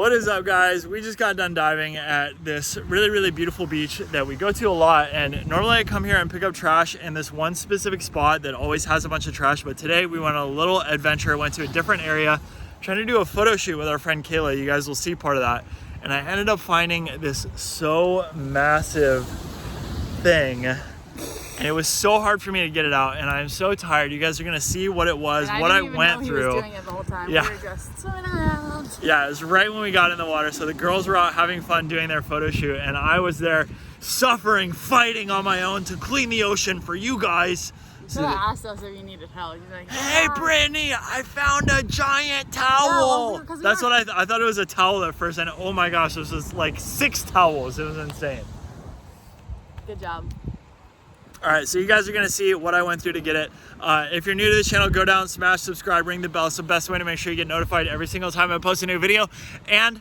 What is up, guys? We just got done diving at this really beautiful beach that we go to a lot, and normally I come here and pick up trash in this one specific spot that always has a bunch of trash, but today we went on a little adventure, went to a different area, trying to do a photo shoot with our friend Kayla. You guys will see part of that. And I ended up finding this so massive thing, and it was so hard for me to get it out, and I'm so tired. You guys are gonna see what it was, what I went through. He was doing it the whole time. Yeah. We were just swimming around. Yeah, it was right when we got in the water. So the girls were out having fun doing their photo shoot, and I was there suffering, fighting on my own to clean the ocean for you guys. So he asked us if you needed help. He's like, hey, Brittany, I found a giant towel. Yeah, that's what I thought it was a towel at first, and oh my gosh, this was like 6 towels. It was insane. Good job. All right, so you guys are gonna see what I went through to get it. If you're new to the channel, go down, smash subscribe, ring the bell. It's the best way to make sure you get notified every single time I post a new video. And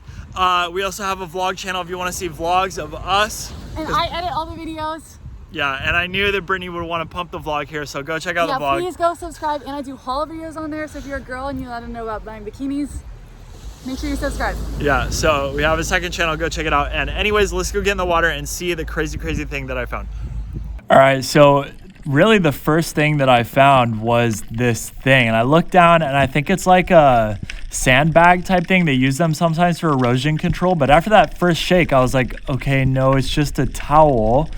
we also have a vlog channel if you wanna see vlogs of us. And I edit all the videos. Yeah, and I knew that Brittany would wanna pump the vlog here, so go check out the vlog. Yeah, please go subscribe. And I do haul videos on there, so if you're a girl and you let them know about buying bikinis, make sure you subscribe. Yeah, so we have a second channel, go check it out. And anyways, let's go get in the water and see the crazy thing that I found. All right, so really the first thing that I found was this thing, and I looked down and I think it's like a sandbag type thing. They use them sometimes for erosion control, but after that first shake I was like, okay, no, it's just a towel.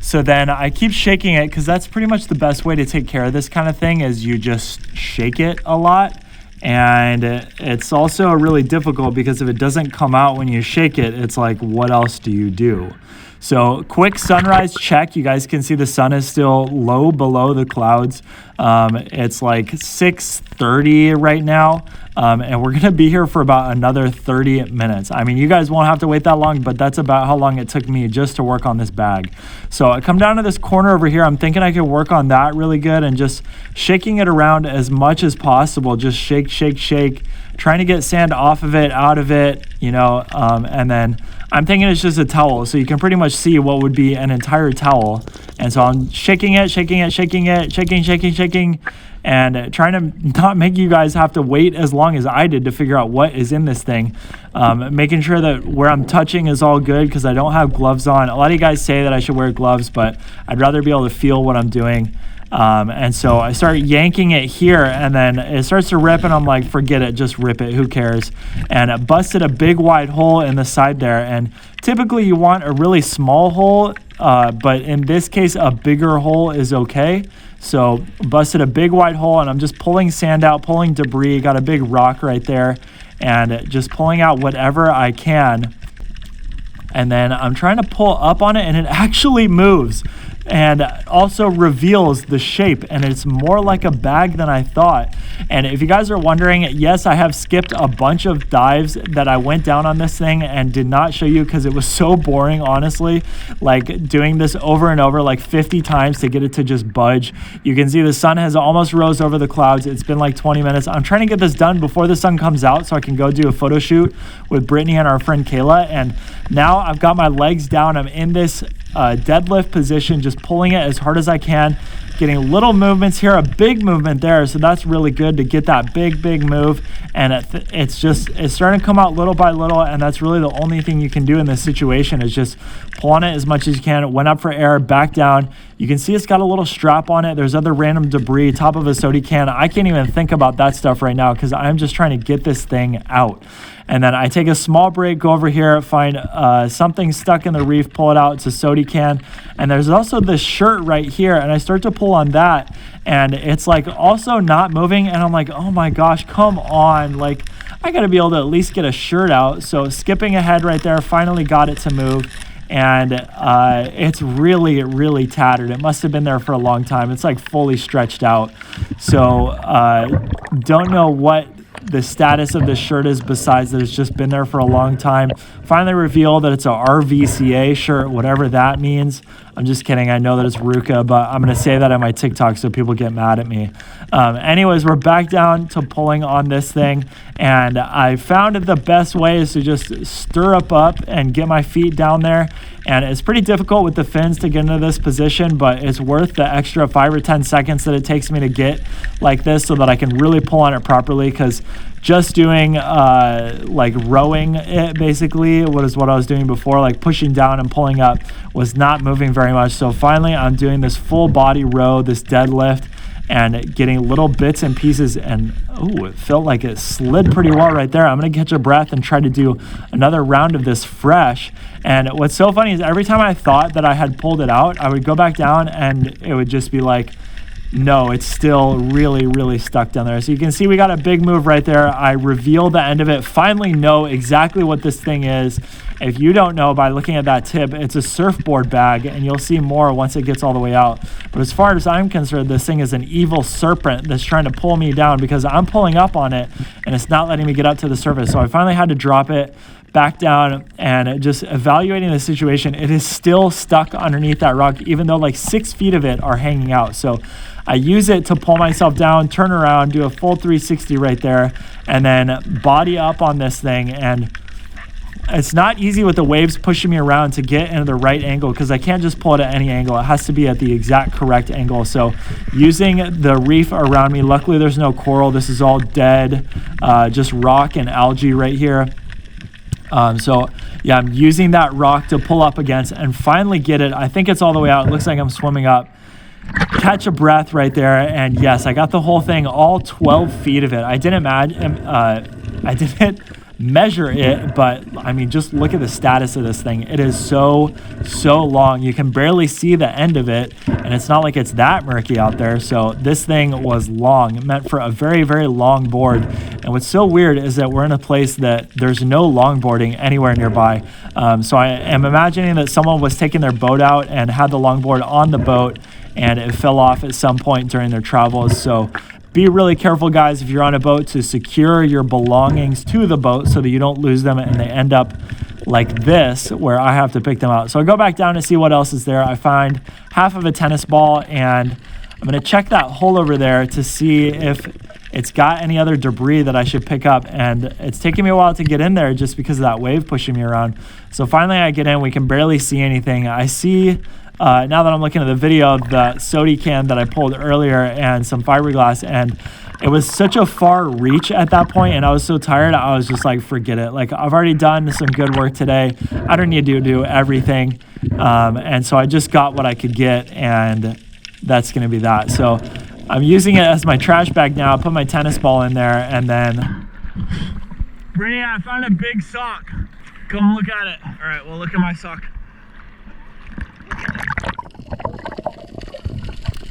So then I keep shaking it, because that's pretty much the best way to take care of this kind of thing, is you just shake it a lot. And it's also really difficult because if it doesn't come out when you shake it, it's like, what else do you do? So quick sunrise check. You guys can see the sun is still low below the clouds. It's like 6:30 right now, and we're gonna be here for about another 30 minutes. I mean, you guys won't have to wait that long, but that's about how long it took me just to work on this bag. So I come down to this corner over here. I'm thinking I could work on that really good, and just shaking it around as much as possible. Just shake, trying to get sand off of it, out of it, you know, and then I'm thinking it's just a towel, so you can pretty much see what would be an entire towel. And so I'm shaking it, shaking, and trying to not make you guys have to wait as long as I did to figure out what is in this thing. Making sure that where I'm touching is all good, because I don't have gloves on. A lot of you guys say that I should wear gloves, but I'd rather be able to feel what I'm doing. And so I start yanking it here, and then it starts to rip, and I'm like, forget it, just rip it, who cares? And it busted a big wide hole in the side there, and typically you want a really small hole, but in this case a bigger hole is okay. So busted a big wide hole, and I'm just pulling sand out, pulling debris, got a big rock right there, and just pulling out whatever I can. And then I'm trying to pull up on it, and it actually moves and also reveals the shape, and it's more like a bag than I thought. And if you guys are wondering, yes, I have skipped a bunch of dives that I went down on this thing and did not show you because it was so boring, honestly, like doing this over and over like 50 times to get it to just budge. You can see the sun has almost rose over the clouds. It's been like 20 minutes. I'm trying to get this done before the sun comes out so I can go do a photo shoot with Brittany and our friend Kayla. And now I've got my legs down. I'm in this deadlift position, just pulling it as hard as I can, getting little movements here, a big movement there, so that's really good to get that big move. And it's starting to come out little by little, and that's really the only thing you can do in this situation, is just pull on it as much as you can. It went up for air, back down. You can see it's got a little strap on it. There's other random debris, top of a soda can. I can't even think about that stuff right now because I'm just trying to get this thing out. And then I take a small break, go over here, find something stuck in the reef, pull it out. It's a soda can. And there's also this shirt right here, and I start to pull on that, and it's like also not moving. And I'm like, oh my gosh, come on. Like, I got to be able to at least get a shirt out. So skipping ahead right there, finally got it to move. And it's really tattered. It must have been there for a long time. It's like fully stretched out. So don't know what the status of this shirt is, besides that it's just been there for a long time. Finally revealed that it's a RVCA shirt, whatever that means. I'm just kidding. I know that it's Ruka, but I'm going to say that on my TikTok so people get mad at me. Anyways, we're back down to pulling on this thing, and I found the best way is to just stirrup up and get my feet down there. And it's pretty difficult with the fins to get into this position, but it's worth the extra 5 or 10 seconds that it takes me to get like this so that I can really pull on it properly, because just doing like rowing it, basically, what I was doing before, like pushing down and pulling up, was not moving very much. So finally I'm doing this full body row, this deadlift, and getting little bits and pieces, and oh, it felt like it slid pretty well right there. I'm gonna catch a breath and try to do another round of this fresh. And what's so funny is every time I thought that I had pulled it out, I would go back down and it would just be like, no, it's still really, really stuck down there. So you can see we got a big move right there. I revealed the end of it, finally know exactly what this thing is. If you don't know by looking at that tip, it's a surfboard bag, and you'll see more once it gets all the way out. But as far as I'm concerned, this thing is an evil serpent that's trying to pull me down because I'm pulling up on it and it's not letting me get up to the surface. So I finally had to drop it back down and just evaluating the situation. It is still stuck underneath that rock, even though like 6 feet of it are hanging out. So I use it to pull myself down, turn around, do a full 360 right there, and then body up on this thing. And it's not easy with the waves pushing me around to get into the right angle, because I can't just pull it at any angle. It has to be at the exact correct angle. So using the reef around me, luckily there's no coral. This is all dead, just rock and algae right here. So yeah, I'm using that rock to pull up against and finally get it. I think it's all the way out. It looks like I'm swimming up. Catch a breath right there, and yes, I got the whole thing, all 12 feet of it. I didn't measure it, but I mean, just look at the status of this thing. It is so long. You can barely see the end of it, and it's not like it's that murky out there. So this thing was long, meant for a very, very long board. And what's so weird is that we're in a place that there's no longboarding anywhere nearby. So I am imagining that someone was taking their boat out and had the longboard on the boat, and it fell off at some point during their travels. So be really careful, guys, if you're on a boat, to secure your belongings to the boat so that you don't lose them and they end up like this, where I have to pick them out. So I go back down to see what else is there. I find half of a tennis ball, and I'm going to check that hole over there to see if it's got any other debris that I should pick up. And it's taking me a while to get in there just because of that wave pushing me around. So finally I get in. We can barely see anything. I see, now that I'm looking at the video, the soda can that I pulled earlier and some fiberglass, and it was such a far reach at that point, and I was so tired, I was just like, forget it. Like, I've already done some good work today. I don't need to do everything. And so I just got what I could get, and that's going to be that. So I'm using it as my trash bag now. I put my tennis ball in there, and then... Brittany, I found a big sock. Come look at it. All right, well, look at my sock.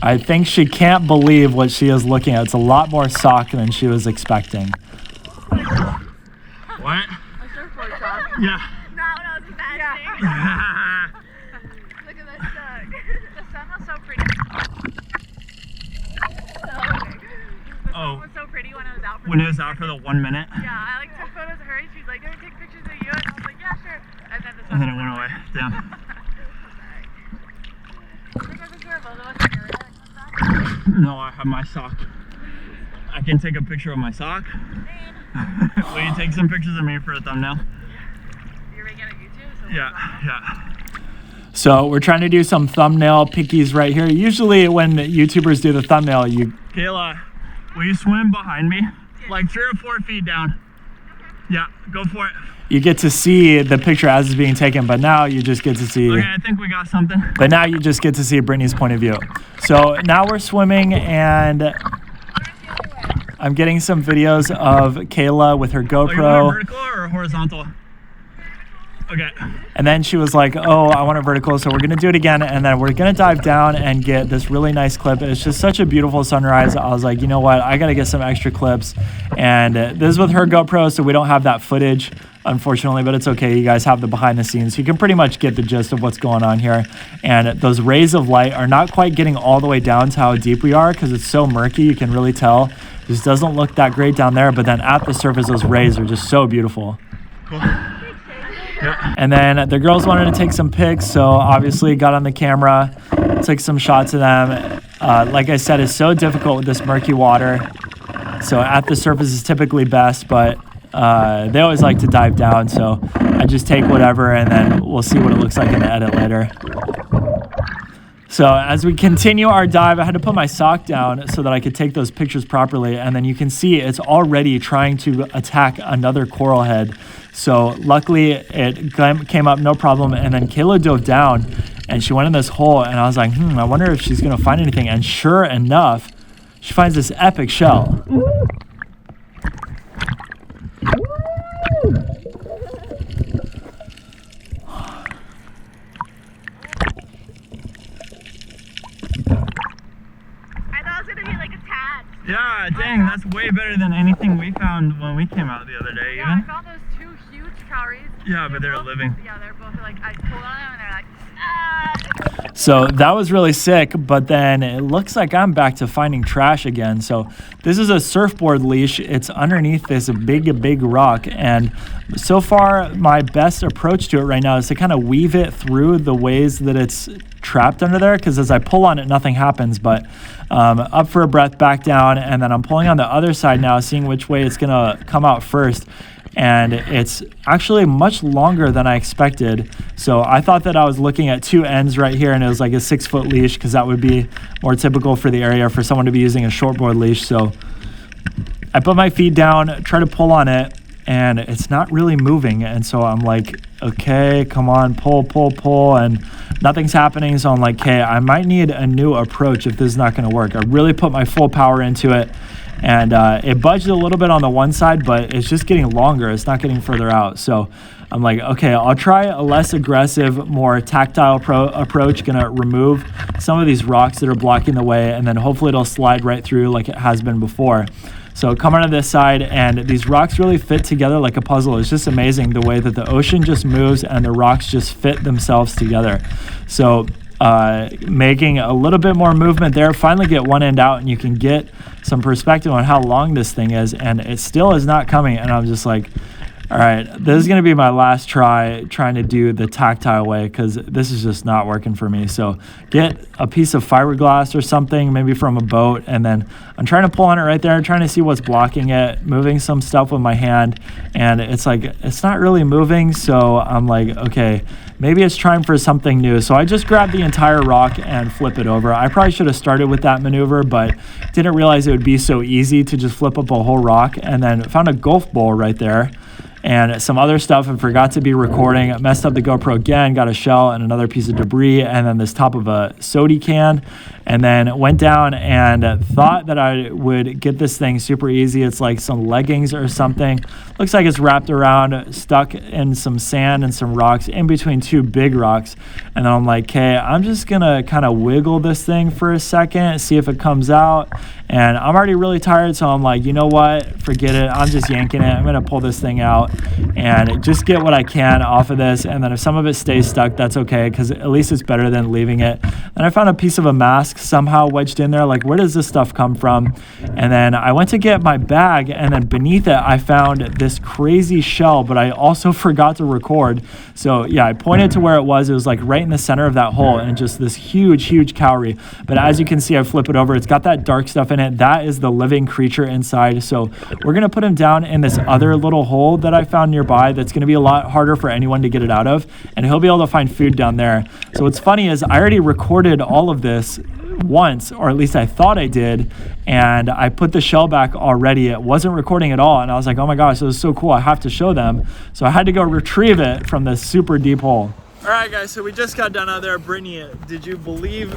I think she can't believe what she is looking at. It's a lot more sock than she was expecting. What? A surfboard sock. Yeah. Not what I was expecting. Yeah. Look at this sock. The sun was so pretty. The sun was so pretty when I was out for When it was out for the 1 minute? Yeah, I like took photos of her. She's like, "Can I take pictures of you?" And I was like, "Yeah, sure." And then it went away. Damn. No, I have my sock. I can take a picture of my sock. Will you take some pictures of me for a thumbnail? You're making it on YouTube? So Yeah. So we're trying to do some thumbnail pickies right here. Usually when YouTubers do the thumbnail, Kayla, will you swim behind me? Like 3 or 4 feet down. Yeah, go for it. You get to see the picture as it's being taken, but now you just get to see... Okay, I think we got something. But now you just get to see Brittany's point of view. So now we're swimming, and I'm getting some videos of Kayla with her GoPro. Oh, you want it vertical or horizontal? Okay. And then she was like, oh, I want it vertical, so we're going to do it again, and then we're going to dive down and get this really nice clip. It's just such a beautiful sunrise. I was like, you know what? I got to get some extra clips. And this is with her GoPro, so we don't have that footage, unfortunately, but it's okay. You guys have the behind the scenes. You can pretty much get the gist of what's going on here. And those rays of light are not quite getting all the way down to how deep we are, because it's so murky. You can really tell. It just doesn't look that great down there, but then at the surface, those rays are just so beautiful. Cool. Yep. And then the girls wanted to take some pics, so obviously got on the camera, took some shots of them. Like I said, it's so difficult with this murky water. So at the surface is typically best, but they always like to dive down, so I just take whatever, and then we'll see what it looks like in the edit later. So as we continue our dive, I had to put my sock down so that I could take those pictures properly. And then you can see it's already trying to attack another coral head. So luckily it came up no problem. And then Kayla dove down and she went in this hole. And I was like, I wonder if she's going to find anything. And sure enough, she finds this epic shell. Yeah, dang, that's way better than anything we found when we came out the other day, Yeah, even. I found those 2 huge cowries. Yeah, but they're living. Yeah, they're both like, I pulled on them and they're like, ah! So that was really sick, but then it looks like I'm back to finding trash again. So this is a surfboard leash. It's underneath this big rock. And so far, my best approach to it right now is to kind of weave it through the ways that it's trapped under there, because as I pull on it, nothing happens. But up for a breath, back down, and then I'm pulling on the other side now, seeing which way it's gonna come out first. And it's actually much longer than I expected. So I thought that I was looking at 2 ends right here, and it was like a 6-foot leash, because that would be more typical for the area for someone to be using a shortboard leash. So I put my feet down, try to pull on it, and it's not really moving. And so I'm like, okay, come on, pull, and nothing's happening. So I'm like, okay, I might need a new approach if this is not going to work. I really put my full power into it, and it budged a little bit on the one side, but it's just getting longer. It's not getting further out. So I'm like, okay, I'll try a less aggressive, more tactile approach. Gonna remove some of these rocks that are blocking the way, and then hopefully it'll slide right through like it has been before. So come onto this side, and these rocks really fit together like a puzzle. It's just amazing the way that the ocean just moves and the rocks just fit themselves together. So making a little bit more movement there, finally get one end out, and you can get some perspective on how long this thing is, and it still is not coming. And I'm just like, all right, this is going to be my last try trying to do the tactile way, because this is just not working for me. So get a piece of fiberglass or something, maybe from a boat, and then I'm trying to pull on it right there, trying to see what's blocking it, moving some stuff with my hand, and it's like, it's not really moving. So I'm like, okay, maybe it's trying for something new. So I just grabbed the entire rock and flip it over. I probably should have started with that maneuver, but didn't realize it would be so easy to just flip up a whole rock. And then found a golf ball right there and some other stuff, and forgot to be recording. I messed up the GoPro again, got a shell and another piece of debris, and then this top of a soda can, and then went down and thought that I would get this thing super easy. It's like some leggings or something. Looks like it's wrapped around, stuck in some sand and some rocks in between 2 big rocks. And then I'm like, okay, I'm just gonna kind of wiggle this thing for a second, see if it comes out. And I'm already really tired, so I'm like, you know what, forget it, I'm just yanking it. I'm gonna pull this thing out and just get what I can off of this. And then if some of it stays stuck, that's okay, because at least it's better than leaving it. And I found a piece of a mask somehow wedged in there. Like, where does this stuff come from? And then I went to get my bag, and then beneath it I found this crazy shell, but I also forgot to record. So yeah, I pointed to where it was. It was like right in the center of that hole, and just this huge cowrie. But as you can see, I flip it over, it's got that dark stuff in it. That is the living creature inside. So we're gonna put him down in this other little hole that I found nearby that's gonna be a lot harder for anyone to get it out of, and he'll be able to find food down there. So what's funny is I already recorded all of this once, or at least I thought I did, and I put the shell back already. It wasn't recording at all, and I was like, oh my gosh, this is so cool, I have to show them. So I had to go retrieve it from this super deep hole. All right, guys, so we just got done out there. Brittany, did you believe?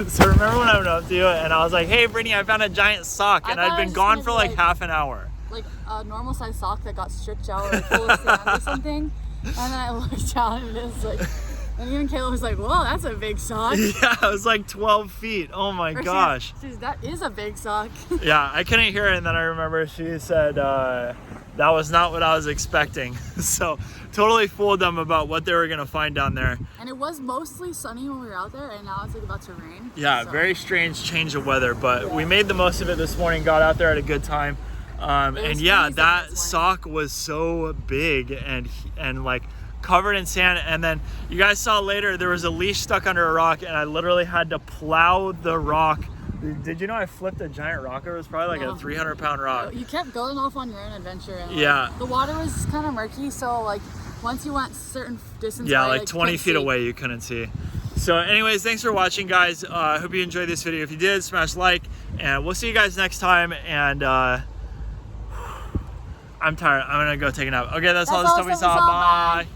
So remember when I went up to you and I was like, hey, Brittany, I found a giant sock, and I'd been gone for like half an hour. Like a normal size sock that got stretched out or full of sand or something. And then I looked down and it was like, and even Kayla was like, whoa, that's a big sock. Yeah, it was like 12 feet. Oh my gosh. That is a big sock. Yeah, I couldn't hear it, and then I remember she said that was not what I was expecting. So totally fooled them about what they were gonna find down there. And it was mostly sunny when we were out there, and now it's like about to rain. Yeah, so. Very strange change of weather, but we made the most of it this morning, got out there at a good time. And yeah, that sock was so big and like covered in sand. And then you guys saw later there was a leash stuck under a rock, and I literally had to plow the rock. Did you know I flipped a giant rock? It was probably like a 300-pound rock. You kept going off on your own adventure, and like, the water was kind of murky, so like once you went certain distance away, like 20 feet away you couldn't see. So anyways, thanks for watching, guys. I hope you enjoyed this video. If you did, smash like, and we'll see you guys next time. And I'm tired. I'm gonna go take a nap. Okay, that's all the stuff we saw. Bye.